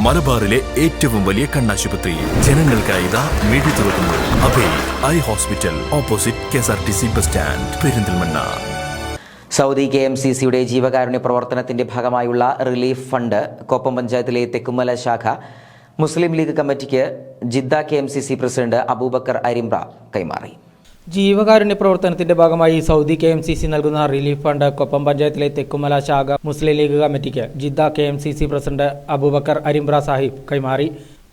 മലബാറിലെ ഏറ്റവും വലിയ കണ്ണാശുപത്രി ജനങ്ങൾക്കായി ഇതാ മിഴി തുറക്കുന്നു. Abhay eye hospital, opposite KSRTC bus stand, Perinthalmanna. Saudi KMCCയുടെ ജീവകാരുണ്യ പ്രവർത്തനത്തിന്റെ ഭാഗമായുള്ള റിലീഫ് ഫണ്ട് കൊപ്പം പഞ്ചായത്തിലെ തെക്കുമല ശാഖ മുസ്ലിം ലീഗ് കമ്മിറ്റിക്ക് Jeddah KMCC president Abubakar Arimbra കൈമാറി. ജീവകാരുണ്യ പ്രവർത്തനത്തിന്റെ ഭാഗമായി സൗദി KMCC നൽകുന്ന റിലീഫ് ഫണ്ട് കൊപ്പം പഞ്ചായത്തിലെ തെക്കുമല ശാഖ മുസ്ലിം ലീഗ് കമ്മിറ്റിക്ക് Jeddah KMCC president Abubakar Arimbra Sahib കൈമാറി.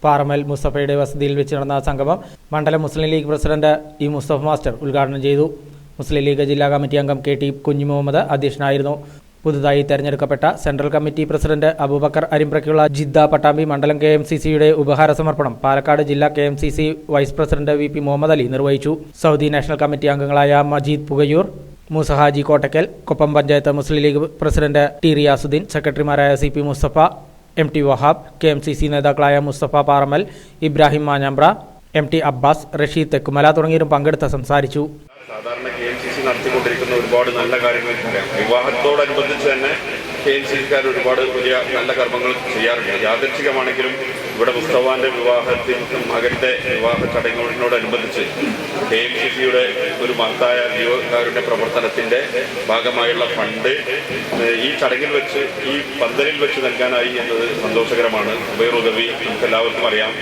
പാറമൽ മുസ്തഫയുടെ വസതിയിൽ വെച്ച് നടന്ന സംഗമം മണ്ഡലം Muslim League president E Musthafa master ഉദ്ഘാടനം ചെയ്തു. മുസ്ലിം ലീഗ് ജില്ലാ കമ്മിറ്റി അംഗം KT കുഞ്ഞു മുഹമ്മദ് അധ്യക്ഷനായിരുന്നു. പുതുതായി തെരഞ്ഞെടുക്കപ്പെട്ട സെൻട്രൽ കമ്മിറ്റി പ്രസിഡന്റ് അബൂബക്കർ അരിമ്പ്രയ്ക്കുള്ള ജിദ്ദ പട്ടാമ്പി മണ്ഡലം KMCCയുടെ ഉപഹാര സമർപ്പണം പാലക്കാട് ജില്ലാ KMCC vice president VP Muhammad Ali നിർവഹിച്ചു. സൗദി നാഷണൽ കമ്മിറ്റി അംഗങ്ങളായ മജീദ് പുകയൂർ, മൂസഹാജി കോട്ടക്കൽ, കൊപ്പം പഞ്ചായത്ത് മുസ്ലിം ലീഗ് പ്രസിഡന്റ് T റിയാസുദ്ദീൻ, സെക്രട്ടറിമാരായ CP Musthafa, MT Wahab, KMCC നേതാക്കളായ മുസ്തഫ പാറമൽ, ഇബ്രാഹിം മാഞ്ഞമ്പ്ര, MT അബ്ബാസ്, റഷീദ് തെക്കുമല തുടങ്ങിയവരും പങ്കെടുത്ത് സംസാരിച്ചു. സാധാരണ KMCC നടത്തിക്കൊണ്ടിരിക്കുന്ന ഒരുപാട് നല്ല കാര്യങ്ങൾ പറയാം. വിവാഹത്തോടനുബന്ധിച്ച് തന്നെ KMCCക്കാർ ഒരുപാട് വലിയ നല്ല കർമ്മങ്ങൾ ചെയ്യാറുണ്ട്. യാദൃച്ഛികമാണെങ്കിലും ഇവിടെ മുസ്തഫാന്റെ വിവാഹത്തിൽ മകന്റെ വിവാഹ ചടങ്ങുകളോടനുബന്ധിച്ച് KMCCയുടെ ഒരു മഹത്തായ ജീവകാരുണ്യ പ്രവർത്തനത്തിന്റെ ഭാഗമായുള്ള ഫണ്ട് ഈ ചടങ്ങിൽ വെച്ച് ഈ പന്തലിൽ വെച്ച് നൽകാനായി എന്നത് സന്തോഷകരമാണ്. ഉബൈർ ഉദവി നമുക്ക് എല്ലാവർക്കും അറിയാം.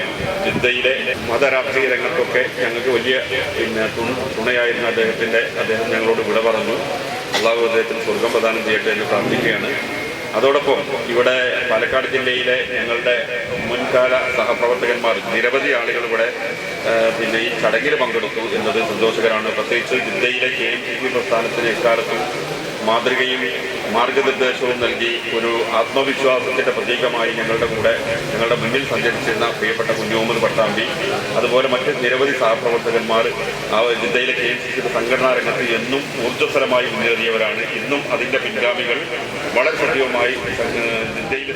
ജിദ്ദയിലെ മതരാഷ്ട്രീയ രംഗത്തൊക്കെ ഞങ്ങൾക്ക് വലിയ തുണയായിരുന്ന അദ്ദേഹം ഞങ്ങളോട് വിട പറഞ്ഞു. അള്ളാഹു അദ്ദേഹത്തിന് സ്വർഗം പ്രദാനം ചെയ്യട്ടെ എന്ന് പ്രാർത്ഥിക്കുകയാണ്. അതോടൊപ്പം ഇവിടെ പാലക്കാട് ജില്ലയിലെ ഞങ്ങളുടെ മുൻകാല സഹപ്രവർത്തകന്മാർ നിരവധി ആളുകൾ ഇവിടെ ഈ ചടങ്ങിൽ പങ്കെടുത്തു എന്നത് സന്തോഷകരമാണ്. പ്രത്യേകിച്ച് ജിദ്ദയിലെ KMCC പ്രസ്ഥാനത്തിന് എക്കാലത്തും മാതൃകയും മാർഗനിർദ്ദേശവും നൽകി ഒരു ആത്മവിശ്വാസത്തിന്റെ പ്രതീകമായി ഞങ്ങളുടെ മുന്നിൽ സഞ്ചരിച്ചിരുന്ന പ്രിയപ്പെട്ട കുഞ്ഞുമുഹമ്മദ് പട്ടാമ്പി, അതുപോലെ മറ്റ് നിരവധി സഹപ്രവർത്തകന്മാർ ജിദ്ദയിലെ KMCC സംഘടനാ രംഗത്ത് എന്നും ഊർജ്ജസ്വലമായി മുന്നേറിയവരാണ്. ഇന്നും അതിന്റെ പിൻഗാമികൾ വളരെ സജീവമായി ജിദ്ദയിൽ